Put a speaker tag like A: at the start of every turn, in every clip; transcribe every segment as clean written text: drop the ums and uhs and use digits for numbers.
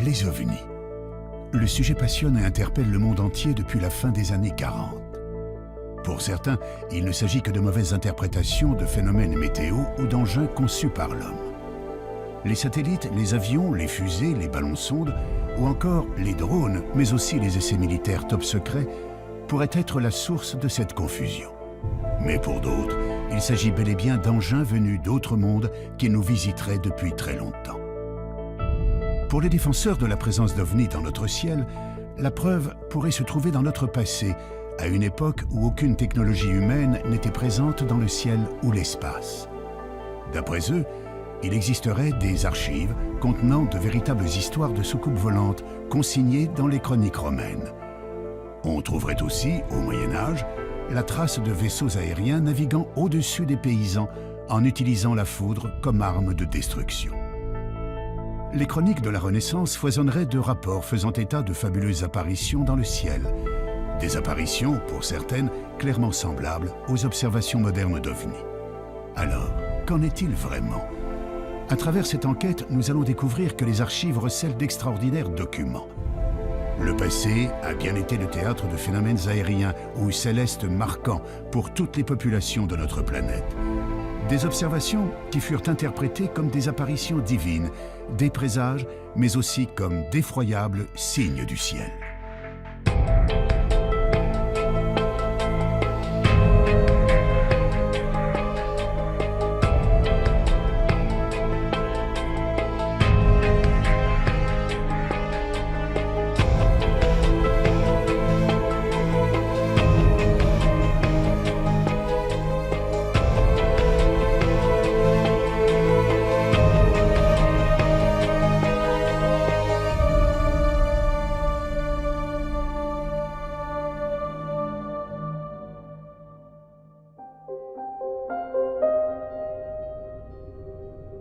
A: Les ovnis. Le sujet passionne et interpelle le monde entier depuis la fin des années 40. Pour certains, il ne s'agit que de mauvaises interprétations de phénomènes météo ou d'engins conçus par l'homme. Les satellites, les avions, les fusées, les ballons-sondes ou encore les drones, mais aussi les essais militaires top secrets, pourraient être la source de cette confusion. Mais pour d'autres, il s'agit bel et bien d'engins venus d'autres mondes qui nous visiteraient depuis très longtemps. Pour les défenseurs de la présence d'ovnis dans notre ciel, la preuve pourrait se trouver dans notre passé, à une époque où aucune technologie humaine n'était présente dans le ciel ou l'espace. D'après eux, il existerait des archives contenant de véritables histoires de soucoupes volantes consignées dans les chroniques romaines. On trouverait aussi, au Moyen-Âge, la trace de vaisseaux aériens naviguant au-dessus des paysans en utilisant la foudre comme arme de destruction. Les chroniques de la Renaissance foisonneraient de rapports faisant état de fabuleuses apparitions dans le ciel. Des apparitions, pour certaines, clairement semblables aux observations modernes d'ovnis. Alors, qu'en est-il vraiment ? À travers cette enquête, nous allons découvrir que les archives recèlent d'extraordinaires documents. Le passé a bien été le théâtre de phénomènes aériens ou célestes marquants pour toutes les populations de notre planète. Des observations qui furent interprétées comme des apparitions divines, des présages, mais aussi comme d'effroyables signes du ciel.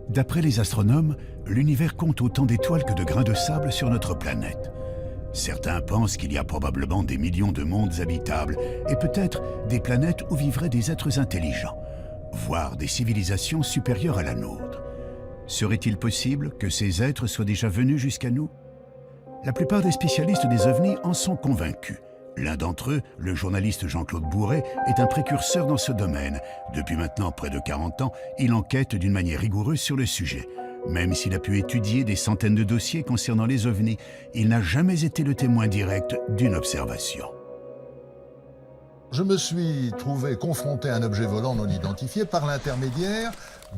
A: D'après les astronomes, l'univers compte autant d'étoiles que de grains de sable sur notre planète. Certains pensent qu'il y a probablement des millions de mondes habitables et peut-être des planètes où vivraient des êtres intelligents, voire des civilisations supérieures à la nôtre. Serait-il possible que ces êtres soient déjà venus jusqu'à nous? La plupart des spécialistes des ovnis en sont convaincus. L'un d'entre eux, le journaliste Jean-Claude Bourret, est un précurseur dans ce domaine. Depuis maintenant près de 40 ans, il enquête d'une manière rigoureuse sur le sujet. Même s'il a pu étudier des centaines de dossiers concernant les ovnis, il n'a jamais été le témoin direct d'une observation.
B: Je me suis trouvé confronté à un objet volant non identifié par l'intermédiaire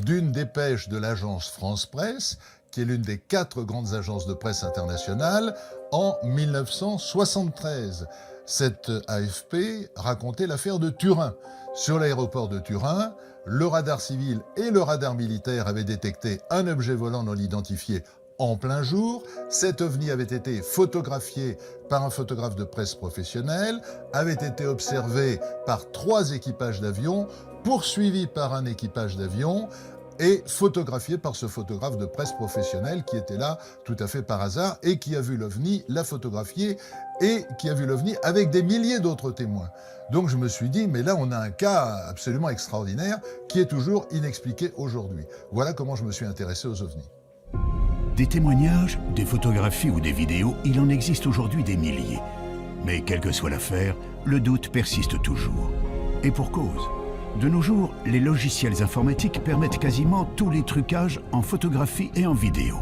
B: d'une dépêche de l'agence France Presse, qui est l'une des 4 grandes agences de presse internationales, en 1973. Cette AFP racontait l'affaire de Turin. Sur l'aéroport de Turin, le radar civil et le radar militaire avaient détecté un objet volant non identifié en plein jour. Cet ovni avait été photographié par un photographe de presse professionnel, avait été observé par 3 équipages d'avions, poursuivi par un équipage d'avion et photographié par ce photographe de presse professionnel qui était là tout à fait par hasard et qui a vu l'OVNI, l'a photographié et qui a vu l'OVNI avec des milliers d'autres témoins. Donc je me suis dit, mais là on a un cas absolument extraordinaire qui est toujours inexpliqué aujourd'hui. Voilà comment je me suis intéressé aux OVNI.
A: Des témoignages, des photographies ou des vidéos, il en existe aujourd'hui des milliers. Mais quelle que soit l'affaire, le doute persiste toujours. Et pour cause. De nos jours, les logiciels informatiques permettent quasiment tous les trucages en photographie et en vidéo.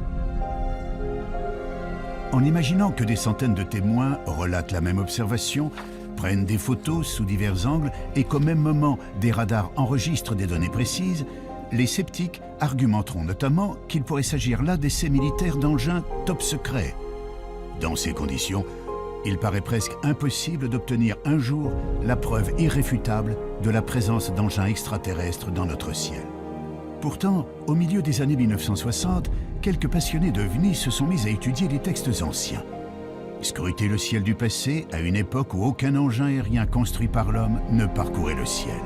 A: En imaginant que des centaines de témoins relatent la même observation, prennent des photos sous divers angles et qu'au même moment, des radars enregistrent des données précises, les sceptiques argumenteront notamment qu'il pourrait s'agir là d'essais militaires d'engins top secrets. Dans ces conditions, il paraît presque impossible d'obtenir un jour la preuve irréfutable de la présence d'engins extraterrestres dans notre ciel. Pourtant, au milieu des années 1960, quelques passionnés d'OVNI se sont mis à étudier les textes anciens. Scruter le ciel du passé à une époque où aucun engin aérien construit par l'homme ne parcourait le ciel.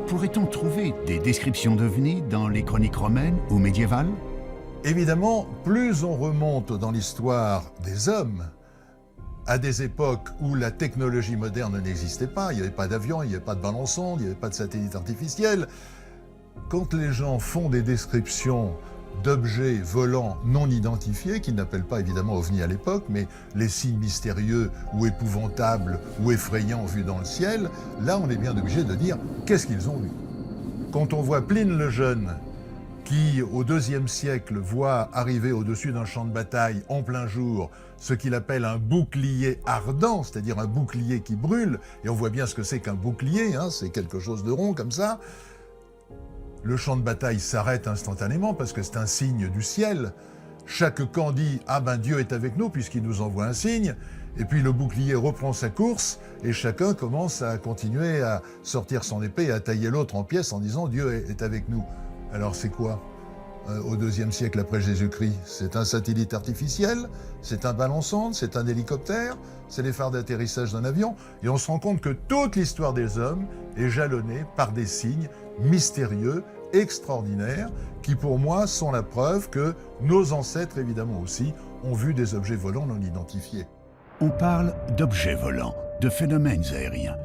A: Pourrait-on trouver des descriptions d'OVNI dans les chroniques romaines ou médiévales?
B: Évidemment, plus on remonte dans l'histoire des hommes, à des époques où la technologie moderne n'existait pas, il n'y avait pas d'avion, il n'y avait pas de ballon-sonde, il n'y avait pas de satellite artificiel. Quand les gens font des descriptions d'objets volants non identifiés, qu'ils n'appellent pas évidemment ovnis à l'époque, mais les signes mystérieux ou épouvantables ou effrayants vus dans le ciel, là on est bien obligé de dire qu'est-ce qu'ils ont vu. Quand on voit Pline le Jeune, qui au IIe siècle voit arriver au-dessus d'un champ de bataille en plein jour ce qu'il appelle un bouclier ardent, c'est-à-dire un bouclier qui brûle, et on voit bien ce que c'est qu'un bouclier, hein, c'est quelque chose de rond comme ça. Le champ de bataille s'arrête instantanément parce que c'est un signe du ciel. Chaque camp dit « Ah ben Dieu est avec nous puisqu'il nous envoie un signe ». Et puis le bouclier reprend sa course et chacun commence à continuer à sortir son épée et à tailler l'autre en pièces en disant « Dieu est avec nous ». Alors c'est quoi au IIe siècle après Jésus-Christ? C'est un satellite artificiel, c'est un ballon sonde, c'est un hélicoptère, c'est les phares d'atterrissage d'un avion. Et on se rend compte que toute l'histoire des hommes est jalonnée par des signes mystérieux, extraordinaires, qui pour moi sont la preuve que nos ancêtres, évidemment aussi, ont vu des objets volants non identifiés.
A: On parle d'objets volants, de phénomènes aériens.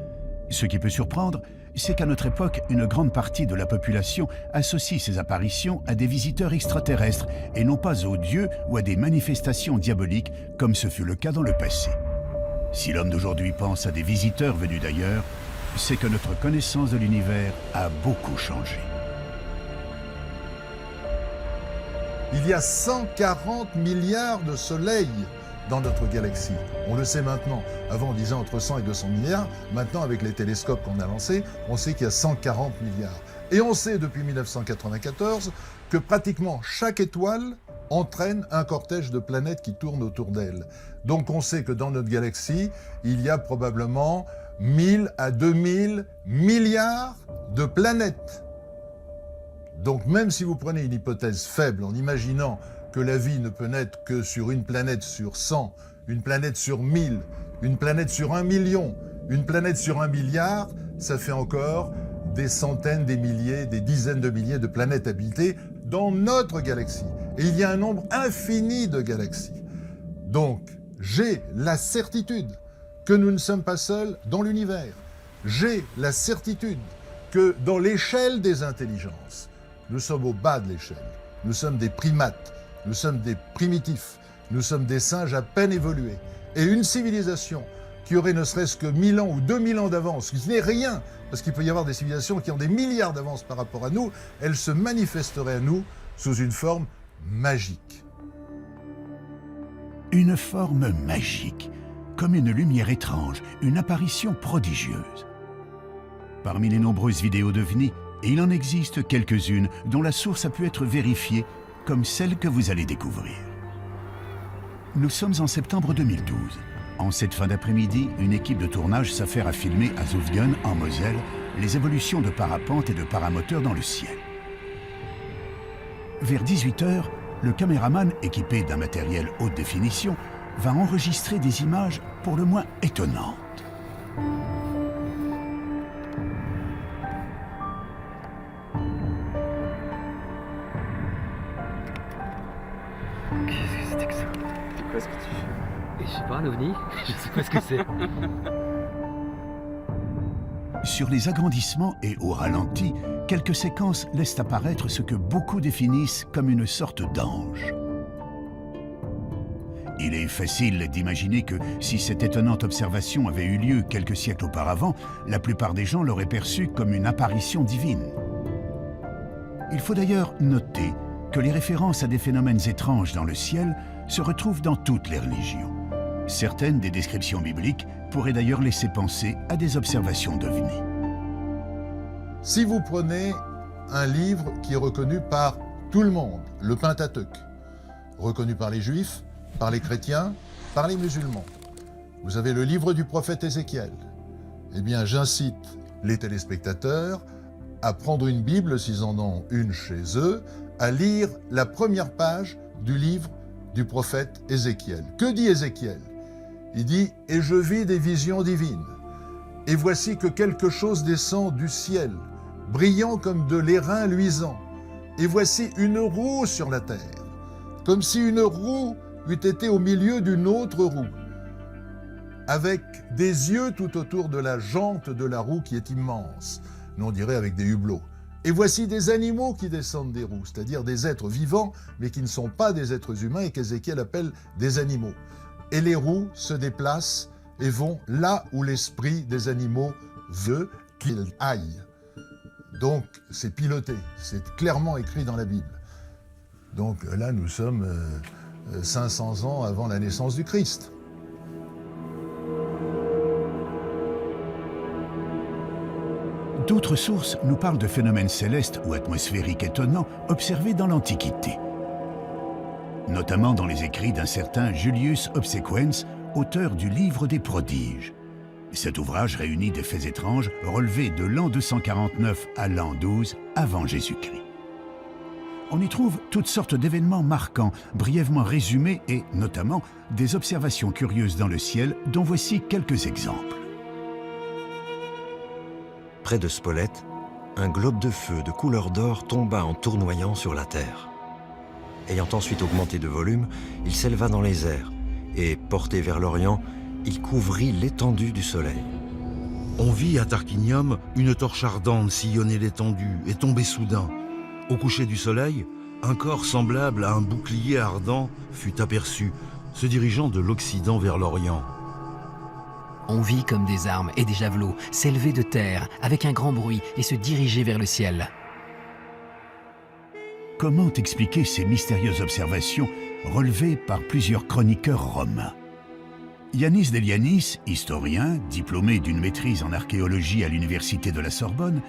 A: Ce qui peut surprendre, c'est qu'à notre époque, une grande partie de la population associe ces apparitions à des visiteurs extraterrestres et non pas aux dieux ou à des manifestations diaboliques comme ce fut le cas dans le passé. Si l'homme d'aujourd'hui pense à des visiteurs venus d'ailleurs, c'est que notre connaissance de l'univers a beaucoup changé.
B: Il y a 140 milliards de soleils dans notre galaxie. On le sait maintenant. Avant, on disait entre 100 et 200 milliards. Maintenant, avec les télescopes qu'on a lancés, on sait qu'il y a 140 milliards. Et on sait depuis 1994 que pratiquement chaque étoile entraîne un cortège de planètes qui tournent autour d'elle. Donc on sait que dans notre galaxie, il y a probablement 1000 à 2000 milliards de planètes. Donc même si vous prenez une hypothèse faible en imaginant que la vie ne peut naître que sur une planète sur 100, une planète sur 1000, une planète sur 1 million, une planète sur 1 milliard, ça fait encore des centaines, des milliers, des dizaines de milliers de planètes habitées dans notre galaxie. Et il y a un nombre infini de galaxies. Donc, j'ai la certitude que nous ne sommes pas seuls dans l'univers. J'ai la certitude que dans l'échelle des intelligences, nous sommes au bas de l'échelle. Nous sommes des primates, nous sommes des primitifs, nous sommes des singes à peine évolués. Et une civilisation qui aurait ne serait-ce que 1000 ans ou 2000 ans d'avance, ce n'est rien, parce qu'il peut y avoir des civilisations qui ont des milliards d'avance par rapport à nous, elle se manifesterait à nous sous une forme magique.
A: Une forme magique, comme une lumière étrange, une apparition prodigieuse. Parmi les nombreuses vidéos d'OVNI, il en existe quelques-unes dont la source a pu être vérifiée, comme celle que vous allez découvrir. Nous sommes en septembre 2012. En cette fin d'après-midi, une équipe de tournage s'affaire à filmer à Zofingen, en Moselle, les évolutions de parapente et de paramoteurs dans le ciel. Vers 18h, le caméraman, équipé d'un matériel haute définition, va enregistrer des images pour le moins étonnantes.
C: Qu'est-ce que c'était que ça? C'est quoi ce que tu fais? Je sais pas, un ovni? Je sais pas ce que c'est.
A: Sur les agrandissements et au ralenti, quelques séquences laissent apparaître ce que beaucoup définissent comme une sorte d'ange. Il est facile d'imaginer que si cette étonnante observation avait eu lieu quelques siècles auparavant, la plupart des gens l'auraient perçue comme une apparition divine. Il faut d'ailleurs noter que les références à des phénomènes étranges dans le ciel se retrouvent dans toutes les religions. Certaines des descriptions bibliques pourraient d'ailleurs laisser penser à des observations d'OVNI.
B: Si vous prenez un livre qui est reconnu par tout le monde, le Pentateuque, reconnu par les Juifs, par les chrétiens, par les musulmans, vous avez le livre du prophète Ézéchiel. Eh bien, j'incite les téléspectateurs à prendre une Bible, s'ils en ont une chez eux, à lire la première page du livre du prophète Ézéchiel. Que dit Ézéchiel? Il dit « Et je vis des visions divines, et voici que quelque chose descend du ciel, brillant comme de l'airain luisant, et voici une roue sur la terre, comme si une roue eût été au milieu d'une autre roue, avec des yeux tout autour de la jante de la roue qui est immense. Nous on dirait avec des hublots. Et voici des animaux qui descendent des roues, c'est-à-dire des êtres vivants, mais qui ne sont pas des êtres humains et qu'Ézéchiel appelle des animaux. Et les roues se déplacent et vont là où l'esprit des animaux veut qu'ils aillent. Donc c'est piloté, c'est clairement écrit dans la Bible. Donc là nous sommes 500 ans avant la naissance du Christ.
A: D'autres sources nous parlent de phénomènes célestes ou atmosphériques étonnants observés dans l'Antiquité, notamment dans les écrits d'un certain Julius Obsequens, auteur du Livre des Prodiges. Cet ouvrage réunit des faits étranges relevés de l'an 249 à l'an 12 avant Jésus-Christ. On y trouve toutes sortes d'événements marquants, brièvement résumés et, notamment, des observations curieuses dans le ciel dont voici quelques exemples.
D: Près de Spolète, un globe de feu de couleur d'or tomba en tournoyant sur la terre. Ayant ensuite augmenté de volume, il s'éleva dans les airs et, porté vers l'Orient, il couvrit l'étendue du soleil.
E: On vit à Tarquinium une torche ardente sillonner l'étendue et tomber soudain. Au coucher du soleil, un corps semblable à un bouclier ardent fut aperçu, se dirigeant de l'Occident vers l'Orient.
F: On vit comme des armes et des javelots s'élever de terre avec un grand bruit et se diriger vers le ciel.
A: Comment expliquer ces mystérieuses observations relevées par plusieurs chroniqueurs romains? Yanis Delianis, historien, diplômé d'une maîtrise en archéologie à l'université de la Sorbonne,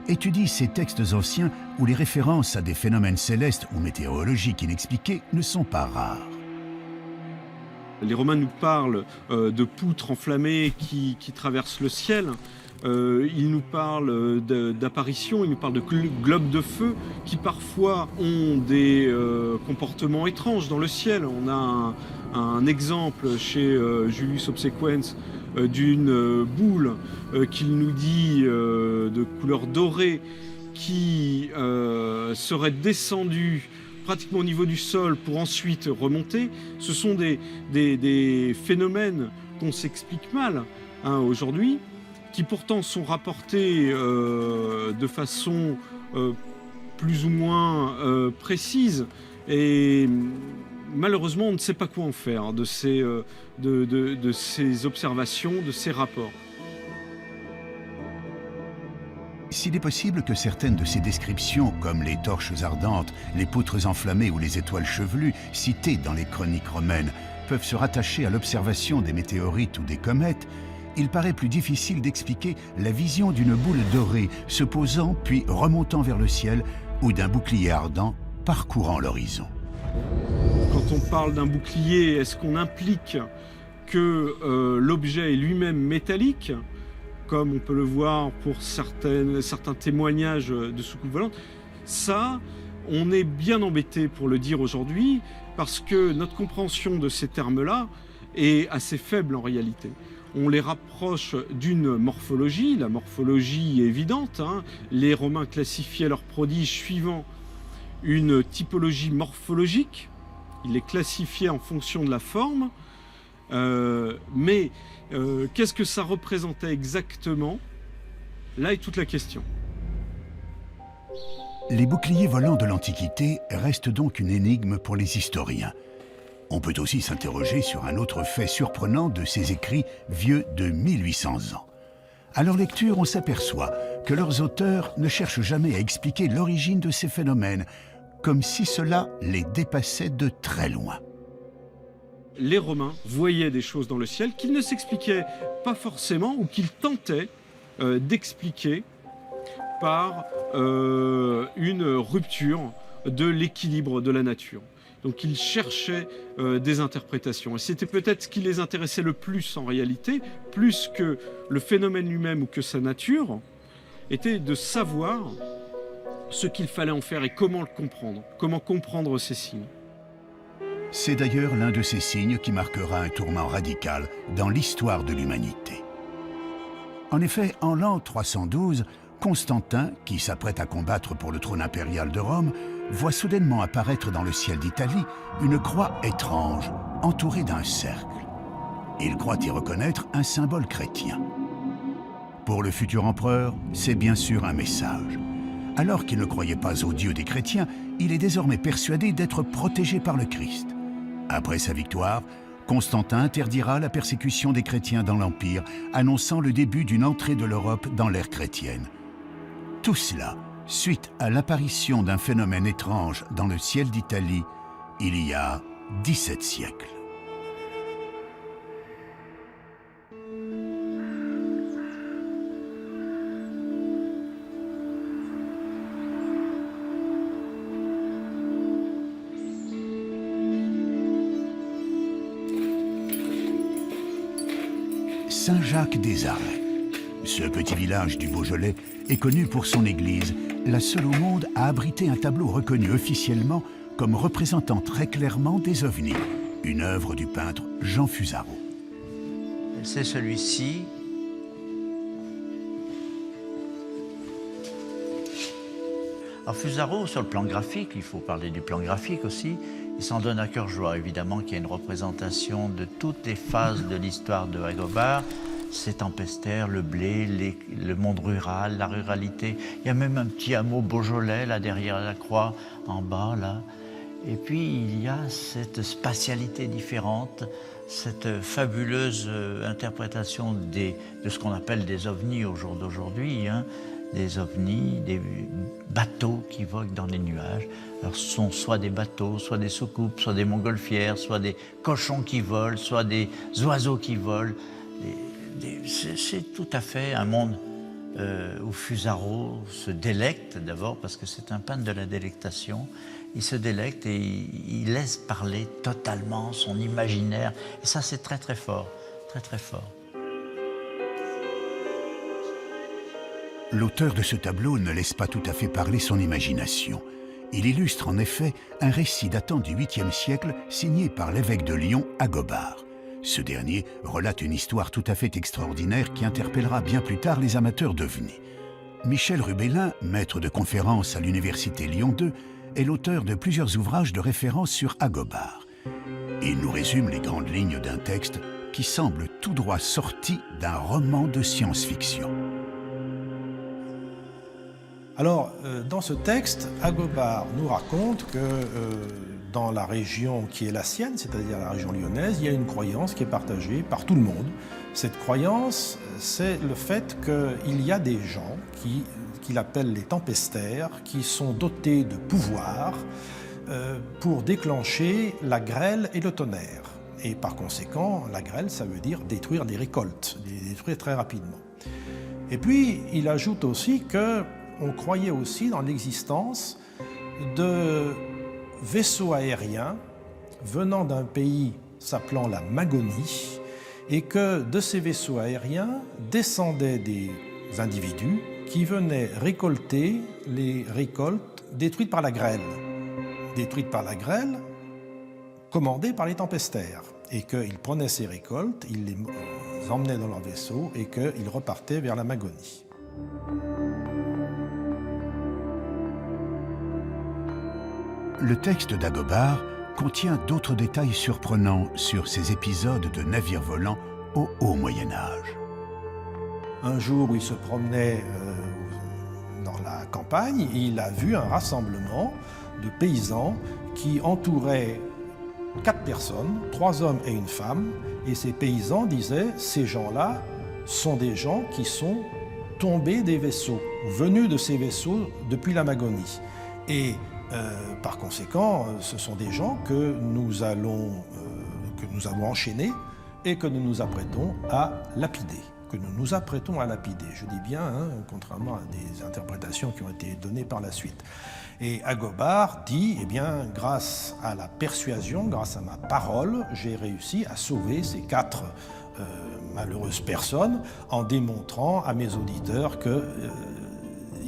A: étudie ces textes anciens où les références à des phénomènes célestes ou météorologiques inexpliqués ne sont pas rares.
G: Les Romains nous parlent de poutres enflammées qui traversent le ciel. Ils nous parlent d'apparitions, ils nous parlent de globes de feu qui parfois ont des comportements étranges dans le ciel. On a un exemple chez Julius Obsequens d'une boule qu'il nous dit de couleur dorée qui serait descendue pratiquement au niveau du sol pour ensuite remonter. Ce sont des phénomènes qu'on s'explique mal aujourd'hui, qui pourtant sont rapportés de façon plus ou moins précise. Et malheureusement, on ne sait pas quoi en faire de ces observations, de ces rapports.
A: S'il est possible que certaines de ces descriptions, comme les torches ardentes, les poutres enflammées ou les étoiles chevelues, citées dans les chroniques romaines, peuvent se rattacher à l'observation des météorites ou des comètes, il paraît plus difficile d'expliquer la vision d'une boule dorée se posant puis remontant vers le ciel ou d'un bouclier ardent parcourant l'horizon.
G: Quand on parle d'un bouclier, est-ce qu'on implique que l'objet est lui-même métallique, comme on peut le voir pour certains témoignages de soucoupes volantes? Ça, on est bien embêté pour le dire aujourd'hui, parce que notre compréhension de ces termes-là est assez faible en réalité. On les rapproche d'une morphologie, la morphologie est évidente, Les Romains classifiaient leurs prodiges suivant une typologie morphologique, ils les classifiaient en fonction de la forme, mais qu'est-ce que ça représentait exactement? Là est toute la question.
A: Les boucliers volants de l'Antiquité restent donc une énigme pour les historiens. On peut aussi s'interroger sur un autre fait surprenant de ces écrits vieux de 1800 ans. À leur lecture, on s'aperçoit que leurs auteurs ne cherchent jamais à expliquer l'origine de ces phénomènes, comme si cela les dépassait de très loin.
G: Les Romains voyaient des choses dans le ciel qu'ils ne s'expliquaient pas forcément ou qu'ils tentaient d'expliquer par une rupture de l'équilibre de la nature. Donc ils cherchaient des interprétations. Et c'était peut-être ce qui les intéressait le plus en réalité, plus que le phénomène lui-même ou que sa nature, était de savoir ce qu'il fallait en faire et comment le comprendre, comment comprendre ces signes.
A: C'est d'ailleurs l'un de ces signes qui marquera un tournant radical dans l'histoire de l'humanité. En effet, en l'an 312, Constantin, qui s'apprête à combattre pour le trône impérial de Rome, voit soudainement apparaître dans le ciel d'Italie une croix étrange, entourée d'un cercle. Il croit y reconnaître un symbole chrétien. Pour le futur empereur, c'est bien sûr un message. Alors qu'il ne croyait pas au Dieu des chrétiens, il est désormais persuadé d'être protégé par le Christ. Après sa victoire, Constantin interdira la persécution des chrétiens dans l'Empire, annonçant le début d'une entrée de l'Europe dans l'ère chrétienne. Tout cela suite à l'apparition d'un phénomène étrange dans le ciel d'Italie il y a 17 siècles. Saint-Jacques-des-Arrêts. Ce petit village du Beaujolais est connu pour son église, la seule au monde à abriter un tableau reconnu officiellement comme représentant très clairement des ovnis, une œuvre du peintre Jean Fusaro.
H: C'est celui-ci. Alors Fusaro, sur le plan graphique, il faut parler du plan graphique aussi, il s'en donne à cœur joie, évidemment, qu'il y a une représentation de toutes les phases de l'histoire de Agobard. Ces tempestaires, le blé, le monde rural, la ruralité. Il y a même un petit hameau beaujolais, là, derrière la croix, en bas, là. Et puis, il y a cette spatialité différente, cette fabuleuse interprétation de ce qu'on appelle des ovnis au jour d'aujourd'hui, hein. Des ovnis, des bateaux qui voguent dans les nuages. Alors, ce sont soit des bateaux, soit des soucoupes, soit des montgolfières, soit des cochons qui volent, soit des oiseaux qui volent. C'est tout à fait un monde où Fusaro se délecte d'abord parce que c'est un peintre de la délectation. Il se délecte et il laisse parler totalement son imaginaire. Et ça, c'est très très fort, très très fort.
A: L'auteur de ce tableau ne laisse pas tout à fait parler son imagination. Il illustre en effet un récit datant du 8e siècle signé par l'évêque de Lyon, Agobard. Ce dernier relate une histoire tout à fait extraordinaire qui interpellera bien plus tard les amateurs d'ovnis. Michel Rubellin, maître de conférence à l'université Lyon 2, est l'auteur de plusieurs ouvrages de référence sur Agobard. Il nous résume les grandes lignes d'un texte qui semble tout droit sorti d'un roman de science-fiction.
I: Alors, dans ce texte, Agobard nous raconte que dans la région qui est la sienne, c'est-à-dire la région lyonnaise, il y a une croyance qui est partagée par tout le monde. Cette croyance, c'est le fait qu'il y a des gens qu'il appelle les tempestaires, qui sont dotés de pouvoirs pour déclencher la grêle et le tonnerre. Et par conséquent, la grêle, ça veut dire détruire des récoltes, les détruire très rapidement. Et puis, il ajoute aussi qu'on croyait aussi dans l'existence de vaisseaux aériens venant d'un pays s'appelant la Magonie, et que de ces vaisseaux aériens descendaient des individus qui venaient récolter les récoltes détruites par la grêle. Détruites par la grêle, commandées par les tempestaires. Et qu'ils prenaient ces récoltes, ils les emmenaient dans leur vaisseau et qu'ils repartaient vers la Magonie.
A: Le texte d'Agobard contient d'autres détails surprenants sur ces épisodes de navires volants au haut Moyen-Âge.
I: Un jour où il se promenait dans la campagne, il a vu un rassemblement de paysans qui entouraient 4 personnes, 3 hommes et une femme, et ces paysans disaient « ces gens-là sont des gens qui sont tombés des vaisseaux, venus de ces vaisseaux depuis la Magonie. » Et par conséquent, ce sont des gens que nous avons enchaînés et que nous nous apprêtons à lapider. Je dis bien, hein, contrairement à des interprétations qui ont été données par la suite. Et Agobard dit, eh bien, grâce à la persuasion, grâce à ma parole, j'ai réussi à sauver ces 4 malheureuses personnes en démontrant à mes auditeurs que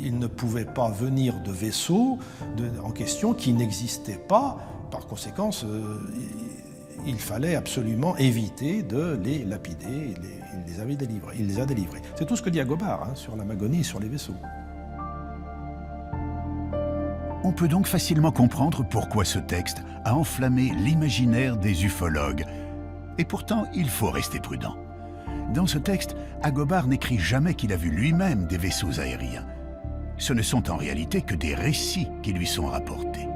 I: il ne pouvait pas venir de vaisseaux en question qui n'existaient pas. Par conséquent, il fallait absolument éviter de les lapider. Il les a délivrés. C'est tout ce que dit Agobard sur la Magonie et sur les vaisseaux.
A: On peut donc facilement comprendre pourquoi ce texte a enflammé l'imaginaire des ufologues. Et pourtant, il faut rester prudent. Dans ce texte, Agobard n'écrit jamais qu'il a vu lui-même des vaisseaux aériens. ce ne sont en réalité que des récits qui lui sont rapportés.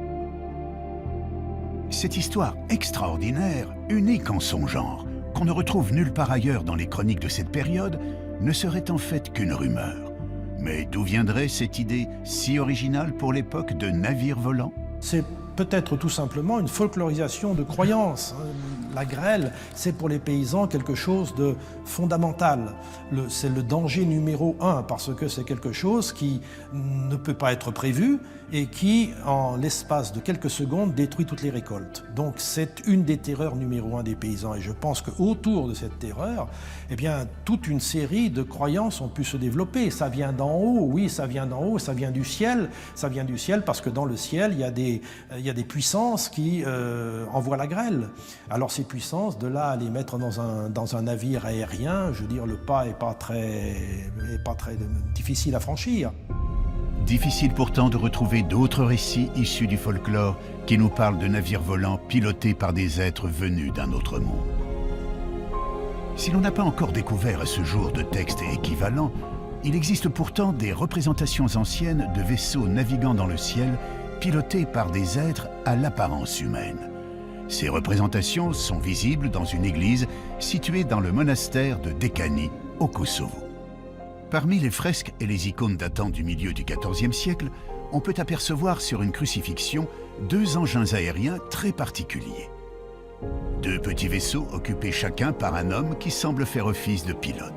A: Cette histoire extraordinaire, unique en son genre, qu'on ne retrouve nulle part ailleurs dans les chroniques de cette période, ne serait en fait qu'une rumeur. Mais d'où viendrait cette idée si originale pour l'époque de navires volants?
I: C'est peut-être tout simplement une folklorisation de croyances. La grêle, c'est pour les paysans quelque chose de fondamental. C'est le danger numéro 1 parce que c'est quelque chose qui ne peut pas être prévu et qui, en l'espace de quelques secondes, détruit toutes les récoltes. Donc c'est une des terreurs numéro 1 des paysans. Et je pense qu'autour de cette terreur, eh bien, toute une série de croyances ont pu se développer. Ça vient d'en haut, oui, ça vient d'en haut, ça vient du ciel. Ça vient du ciel parce que dans le ciel, il y a des puissances qui envoient la grêle. Alors ces puissances, de là à les mettre dans un navire aérien, je veux dire, le pas n'est pas très difficile à franchir.
A: Difficile pourtant de retrouver d'autres récits issus du folklore qui nous parlent de navires volants pilotés par des êtres venus d'un autre monde. Si l'on n'a pas encore découvert à ce jour de textes équivalents, il existe pourtant des représentations anciennes de vaisseaux naviguant dans le ciel pilotés par des êtres à l'apparence humaine. Ces représentations sont visibles dans une église située dans le monastère de Dekani, au Kosovo. Parmi les fresques et les icônes datant du milieu du XIVe siècle, on peut apercevoir sur une crucifixion 2 engins aériens très particuliers. 2 petits vaisseaux occupés chacun par un homme qui semble faire office de pilote.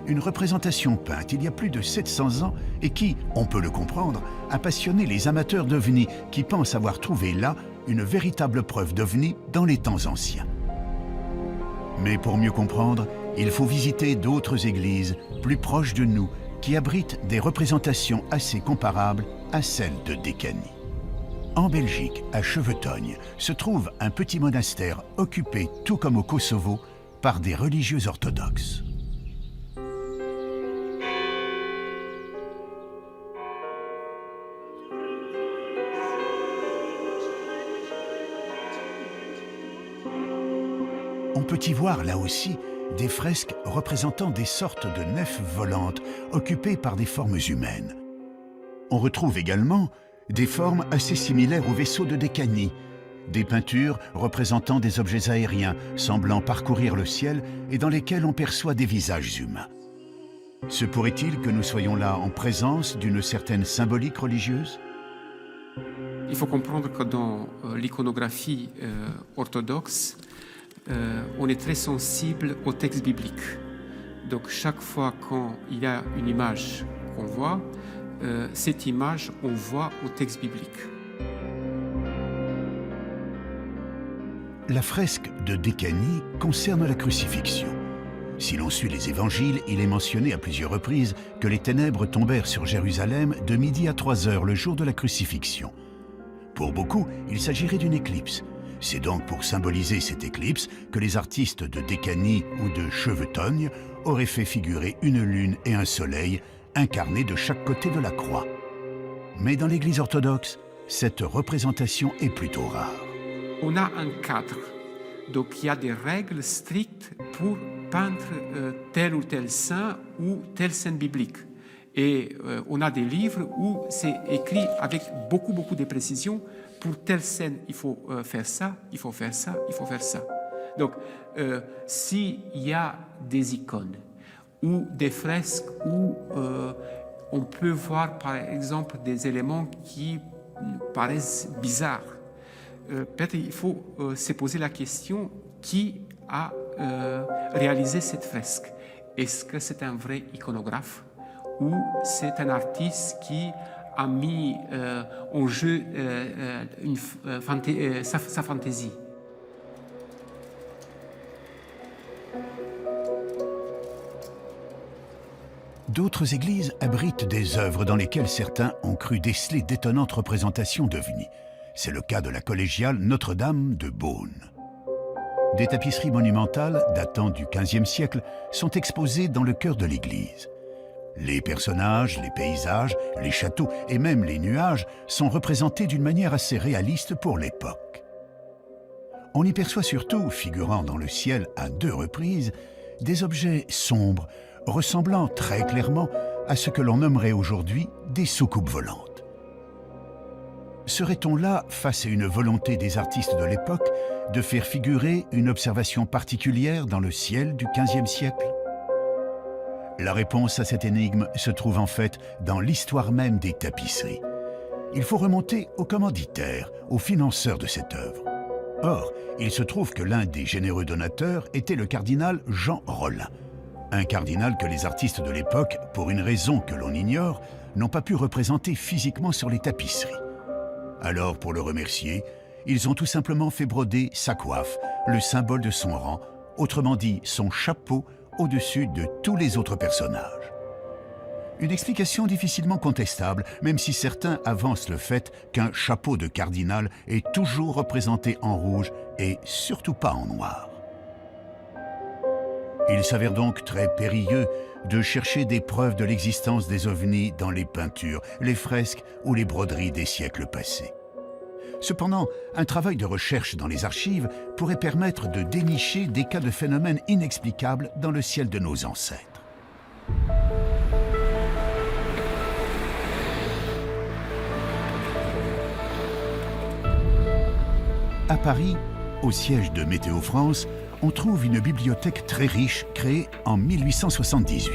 A: Une représentation peinte il y a plus de 700 ans et qui, on peut le comprendre, a passionné les amateurs d'ovnis qui pensent avoir trouvé là une véritable preuve d'ovnis dans les temps anciens. Mais pour mieux comprendre, il faut visiter d'autres églises plus proches de nous qui abritent des représentations assez comparables à celles de Dekani. En Belgique, à Chevetogne, se trouve un petit monastère occupé, tout comme au Kosovo, par des religieux orthodoxes. On peut y voir là aussi des fresques représentant des sortes de nefs volantes occupées par des formes humaines. On retrouve également des formes assez similaires aux vaisseaux de Dekani, des peintures représentant des objets aériens semblant parcourir le ciel et dans lesquels on perçoit des visages humains. Se pourrait-il que nous soyons là en présence d'une certaine symbolique religieuse?
C: Il faut comprendre que dans l'iconographie orthodoxe, on est très sensible au texte biblique. Donc chaque fois quand il y a une image qu'on voit, cette image, on voit au texte biblique.
A: La fresque de Dekani concerne la crucifixion. Si l'on suit les évangiles, il est mentionné à plusieurs reprises que les ténèbres tombèrent sur Jérusalem de midi à 3 heures le jour de la crucifixion. Pour beaucoup, il s'agirait d'une éclipse. C'est donc pour symboliser cette éclipse que les artistes de Dekani ou de Chevetogne auraient fait figurer une lune et un soleil incarnés de chaque côté de la croix. Mais dans l'Église orthodoxe, cette représentation est plutôt rare.
C: On a un cadre, donc il y a des règles strictes pour peindre tel ou tel saint ou telle scène biblique. Et on a des livres où c'est écrit avec beaucoup de précision. Pour telle scène, il faut faire ça, il faut faire ça, il faut faire ça. Donc, s'il y a des icônes ou des fresques où on peut voir, par exemple, des éléments qui paraissent bizarres, peut-être il faut se poser la question qui a réalisé cette fresque. Est-ce que c'est un vrai iconographe ou c'est un artiste qui a mis en jeu sa fantaisie?
A: D'autres églises abritent des œuvres dans lesquelles certains ont cru déceler d'étonnantes représentations d'ovnis. C'est le cas de la collégiale Notre-Dame de Beaune. Des tapisseries monumentales datant du XVe siècle sont exposées dans le cœur de l'église. Les personnages, les paysages, les châteaux et même les nuages sont représentés d'une manière assez réaliste pour l'époque. On y perçoit surtout, figurant dans le ciel à 2 reprises, des objets sombres, ressemblant très clairement à ce que l'on nommerait aujourd'hui des soucoupes volantes. Serait-on là face à une volonté des artistes de l'époque de faire figurer une observation particulière dans le ciel du XVe siècle? La réponse à cette énigme se trouve en fait dans l'histoire même des tapisseries. Il faut remonter aux commanditaires, aux financeurs de cette œuvre. Or, il se trouve que l'un des généreux donateurs était le cardinal Jean Rollin, un cardinal que les artistes de l'époque, pour une raison que l'on ignore, n'ont pas pu représenter physiquement sur les tapisseries. Alors, pour le remercier, ils ont tout simplement fait broder sa coiffe, le symbole de son rang, autrement dit son chapeau, au-dessus de tous les autres personnages. Une explication difficilement contestable, même si certains avancent le fait qu'un chapeau de cardinal est toujours représenté en rouge et surtout pas en noir. Il s'avère donc très périlleux de chercher des preuves de l'existence des ovnis dans les peintures, les fresques ou les broderies des siècles passés. Cependant, un travail de recherche dans les archives pourrait permettre de dénicher des cas de phénomènes inexplicables dans le ciel de nos ancêtres. À Paris, au siège de Météo France, on trouve une bibliothèque très riche créée en 1878.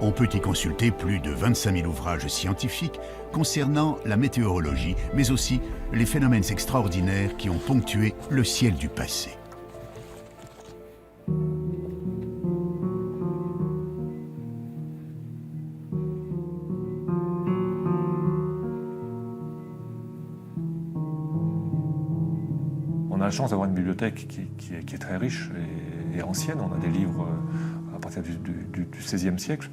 A: On peut y consulter plus de 25 000 ouvrages scientifiques concernant la météorologie, mais aussi les phénomènes extraordinaires qui ont ponctué le ciel du passé.
J: On a la chance d'avoir une bibliothèque qui est très riche et ancienne. On a des livres à partir du XVIe siècle.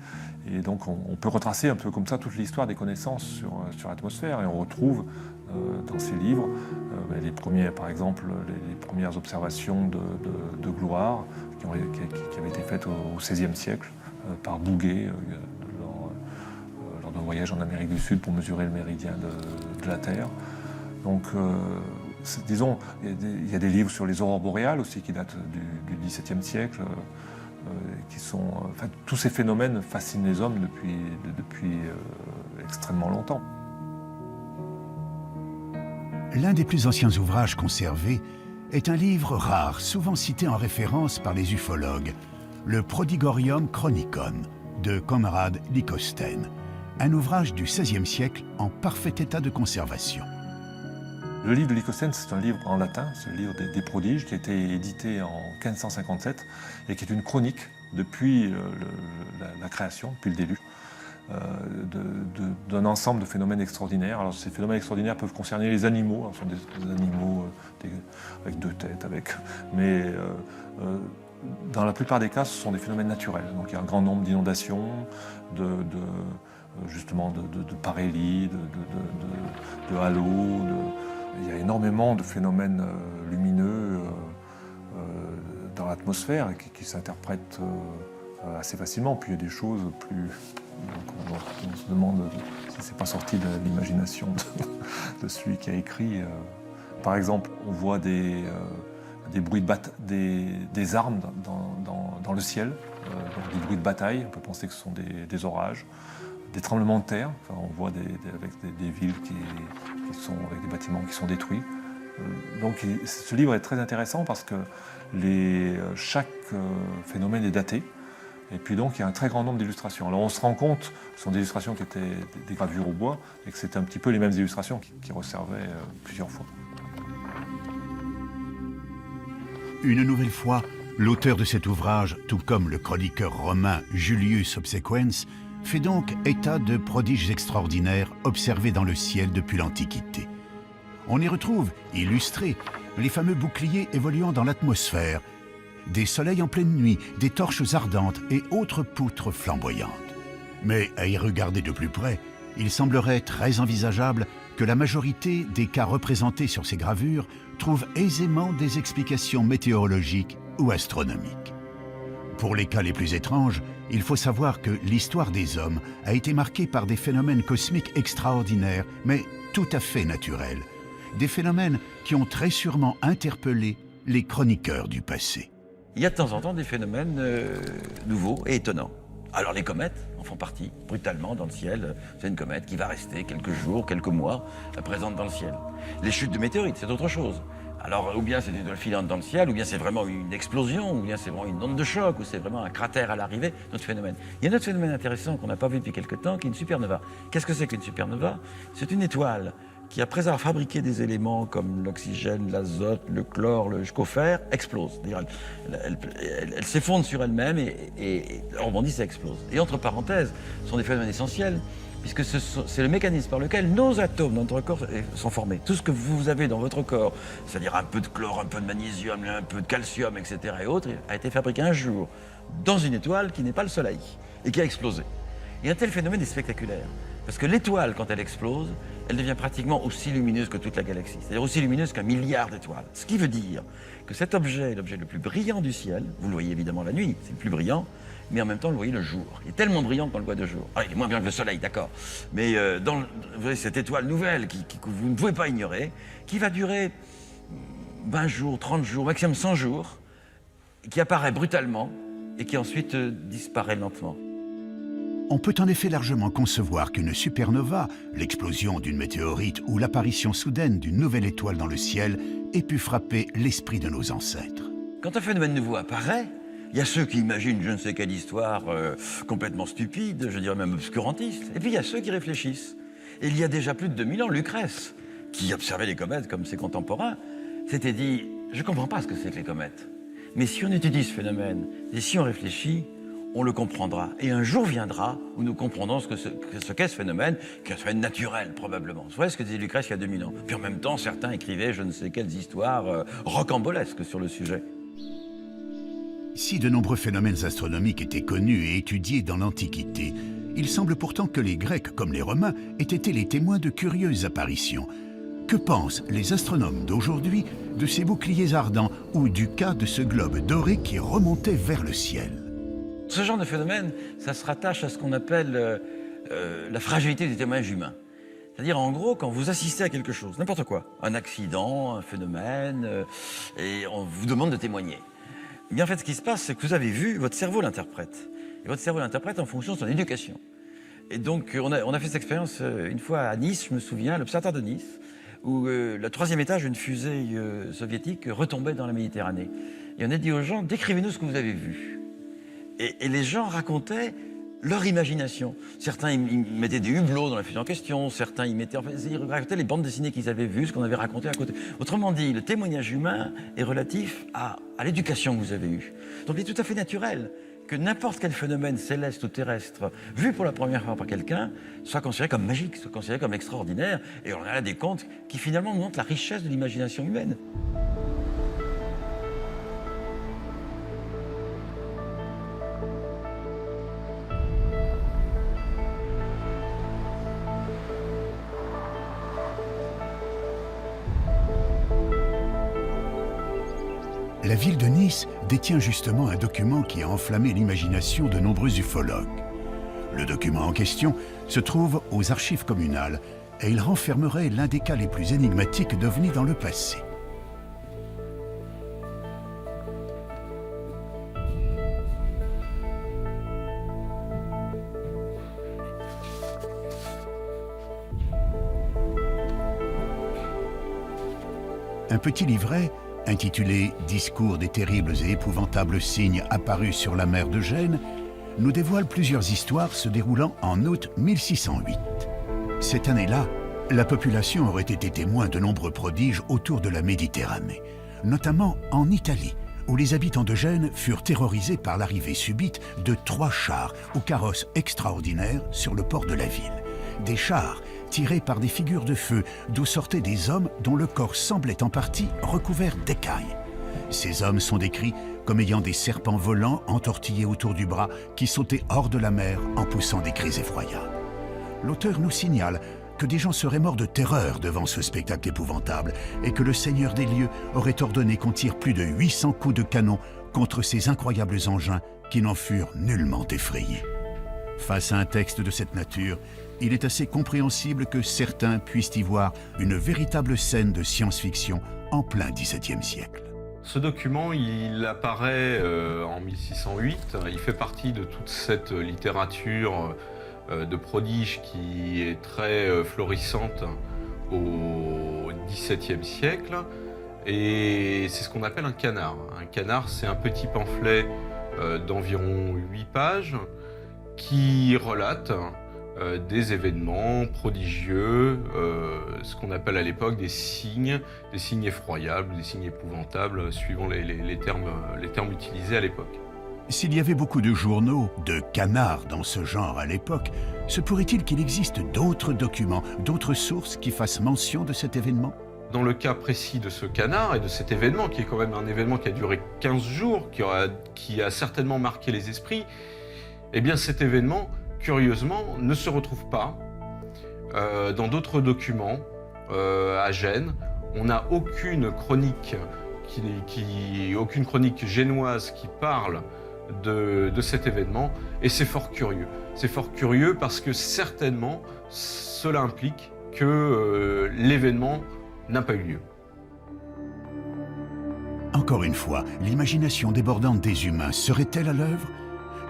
J: Et donc on peut retracer un peu comme ça toute l'histoire des connaissances sur l'atmosphère. Et on retrouve dans ces livres les premiers, par exemple, les premières observations de gloire qui avaient été faites au XVIe siècle par Bouguer lors d'un voyage en Amérique du Sud pour mesurer le méridien de la Terre. Donc, disons, il y a des livres sur les aurores boréales aussi qui datent du XVIIe siècle, qui sont, enfin, tous ces phénomènes fascinent les hommes depuis extrêmement longtemps.
A: L'un des plus anciens ouvrages conservés est un livre rare, souvent cité en référence par les ufologues, le Prodigorium Chronicon de Conrad Lycosthenes, un ouvrage du XVIe siècle en parfait état de conservation.
J: Le livre de Lycosthenes, c'est un livre en latin, c'est le livre des prodiges, qui a été édité en 1557 et qui est une chronique depuis la création, depuis le début, d'un ensemble de phénomènes extraordinaires. Alors ces phénomènes extraordinaires peuvent concerner les animaux, alors, ce sont des animaux avec deux têtes, mais dans la plupart des cas, ce sont des phénomènes naturels. Donc il y a un grand nombre d'inondations, justement de parélie, de halos. Il y a énormément de phénomènes lumineux dans l'atmosphère qui s'interprètent assez facilement. Puis il y a des choses plus... on se demande si c'est pas sorti de l'imagination de celui qui a écrit. Par exemple, on voit des bruits des armes dans le ciel, donc des bruits de bataille. On peut penser que ce sont des orages. Des tremblements de terre, enfin, on voit avec des villes qui sont avec des bâtiments qui sont détruits. Donc ce livre est très intéressant parce que chaque phénomène est daté. Et puis donc il y a un très grand nombre d'illustrations. Alors on se rend compte que ce sont des illustrations qui étaient des gravures au bois et que c'était un petit peu les mêmes illustrations qui resservaient plusieurs fois.
A: Une nouvelle fois, l'auteur de cet ouvrage, tout comme le chroniqueur romain Julius Obsequens, fait donc état de prodiges extraordinaires observés dans le ciel depuis l'Antiquité. On y retrouve, illustrés, les fameux boucliers évoluant dans l'atmosphère, des soleils en pleine nuit, des torches ardentes et autres poutres flamboyantes. Mais à y regarder de plus près, il semblerait très envisageable que la majorité des cas représentés sur ces gravures trouvent aisément des explications météorologiques ou astronomiques. Pour les cas les plus étranges, il faut savoir que l'histoire des hommes a été marquée par des phénomènes cosmiques extraordinaires, mais tout à fait naturels. Des phénomènes qui ont très sûrement interpellé les chroniqueurs du passé.
K: Il y a de temps en temps des phénomènes nouveaux et étonnants. Alors les comètes en font partie, brutalement dans le ciel. C'est une comète qui va rester quelques jours, quelques mois, présente dans le ciel. Les chutes de météorites, c'est autre chose. Alors, ou bien c'est une étoile filante dans le ciel, ou bien c'est vraiment une explosion, ou bien c'est vraiment une onde de choc, ou c'est vraiment un cratère à l'arrivée, notre phénomène. Il y a un autre phénomène intéressant qu'on n'a pas vu depuis quelque temps, qui est une supernova. Qu'est-ce que c'est qu'une supernova? C'est une étoile qui, après avoir fabriqué des éléments comme l'oxygène, l'azote, le chlore, jusqu'au fer, explose. Elle s'effondre sur elle-même et rebondit, ça explose. Et entre parenthèses, ce sont des phénomènes essentiels, puisque c'est le mécanisme par lequel nos atomes dans notre corps sont formés. Tout ce que vous avez dans votre corps, c'est-à-dire un peu de chlore, un peu de magnésium, un peu de calcium, etc. et autres, a été fabriqué un jour dans une étoile qui n'est pas le Soleil et qui a explosé. Et un tel phénomène est spectaculaire, parce que l'étoile, quand elle explose, elle devient pratiquement aussi lumineuse que toute la galaxie, c'est-à-dire aussi lumineuse qu'un milliard d'étoiles. Ce qui veut dire que cet objet est l'objet le plus brillant du ciel, vous le voyez évidemment la nuit, c'est le plus brillant, mais en même temps, vous le voyez le jour. Il est tellement brillant qu'on le voit de jour. Ah, il est moins bien que le Soleil, d'accord. Mais vous voyez cette étoile nouvelle que vous ne pouvez pas ignorer, qui va durer 20 jours, 30 jours, maximum 100 jours, qui apparaît brutalement et qui ensuite disparaît lentement.
A: On peut en effet largement concevoir qu'une supernova, l'explosion d'une météorite ou l'apparition soudaine d'une nouvelle étoile dans le ciel, ait pu frapper l'esprit de nos ancêtres.
K: Quand un phénomène nouveau apparaît, il y a ceux qui imaginent je ne sais quelle histoire complètement stupide, je dirais même obscurantiste, et puis il y a ceux qui réfléchissent. Et il y a déjà plus de 2000 ans, Lucrèce, qui observait les comètes comme ses contemporains, s'était dit « je ne comprends pas ce que c'est que les comètes, mais si on étudie ce phénomène, et si on réfléchit, on le comprendra. Et un jour viendra où nous comprendrons ce qu'est ce phénomène, qui est un phénomène naturel probablement. Vous voyez ce que disait Lucrèce il y a 2000 ans. Puis en même temps, certains écrivaient je ne sais quelles histoires rocambolesques sur le sujet.
A: Si de nombreux phénomènes astronomiques étaient connus et étudiés dans l'Antiquité, il semble pourtant que les Grecs, comme les Romains, aient été les témoins de curieuses apparitions. Que pensent les astronomes d'aujourd'hui de ces boucliers ardents ou du cas de ce globe doré qui remontait vers le ciel?
K: Ce genre de phénomène, ça se rattache à ce qu'on appelle la fragilité des témoignages humains. C'est-à-dire, en gros, quand vous assistez à quelque chose, n'importe quoi, un accident, un phénomène, et on vous demande de témoigner. Eh bien, en fait, ce qui se passe, c'est que vous avez vu, votre cerveau l'interprète. Et votre cerveau l'interprète en fonction de son éducation. Et donc, on a fait cette expérience une fois à Nice, je me souviens, l'observatoire de Nice, où le 3e étage d'une fusée soviétique retombait dans la Méditerranée. Et on a dit aux gens, décrivez-nous ce que vous avez vu. Et les gens racontaient leur imagination. Certains ils mettaient des hublots dans la fusée en question, certains ils racontaient les bandes dessinées qu'ils avaient vues, ce qu'on avait raconté à côté. Autrement dit, le témoignage humain est relatif à l'éducation que vous avez eue. Donc il est tout à fait naturel que n'importe quel phénomène céleste ou terrestre, vu pour la première fois par quelqu'un, soit considéré comme magique, soit considéré comme extraordinaire. Et on a là des contes qui finalement nous montrent la richesse de l'imagination humaine.
A: La ville de Nice détient justement un document qui a enflammé l'imagination de nombreux ufologues. Le document en question se trouve aux archives communales et il renfermerait l'un des cas les plus énigmatiques d'OVNI dans le passé. Un petit livret intitulé « Discours des terribles et épouvantables signes apparus sur la mer de Gênes », nous dévoile plusieurs histoires se déroulant en août 1608. Cette année-là, la population aurait été témoin de nombreux prodiges autour de la Méditerranée, notamment en Italie, où les habitants de Gênes furent terrorisés par l'arrivée subite de 3 chars aux carrosses extraordinaires sur le port de la ville. Des chars tirés par des figures de feu d'où sortaient des hommes dont le corps semblait en partie recouvert d'écailles. Ces hommes sont décrits comme ayant des serpents volants entortillés autour du bras qui sautaient hors de la mer en poussant des cris effroyables. L'auteur nous signale que des gens seraient morts de terreur devant ce spectacle épouvantable et que le Seigneur des lieux aurait ordonné qu'on tire plus de 800 coups de canon contre ces incroyables engins qui n'en furent nullement effrayés. Face à un texte de cette nature, il est assez compréhensible que certains puissent y voir une véritable scène de science-fiction en plein XVIIe siècle.
L: Ce document, il apparaît en 1608. Il fait partie de toute cette littérature de prodige qui est très florissante au XVIIe siècle. Et c'est ce qu'on appelle un canard. Un canard, c'est un petit pamphlet d'environ 8 pages qui relate des événements prodigieux, ce qu'on appelle à l'époque des signes effroyables, des signes épouvantables, suivant les termes utilisés à l'époque.
A: S'il y avait beaucoup de journaux, de canards dans ce genre à l'époque, se pourrait-il qu'il existe d'autres documents, d'autres sources qui fassent mention de cet événement ?
L: Dans le cas précis de ce canard et de cet événement, qui est quand même un événement qui a duré 15 jours, qui a certainement marqué les esprits, eh bien cet événement, curieusement, ne se retrouve pas dans d'autres documents à Gênes. On n'a aucune chronique aucune chronique génoise qui parle de cet événement, et c'est fort curieux. C'est fort curieux parce que certainement cela implique que l'événement n'a pas eu lieu.
A: Encore une fois, l'imagination débordante des humains serait-elle à l'œuvre ?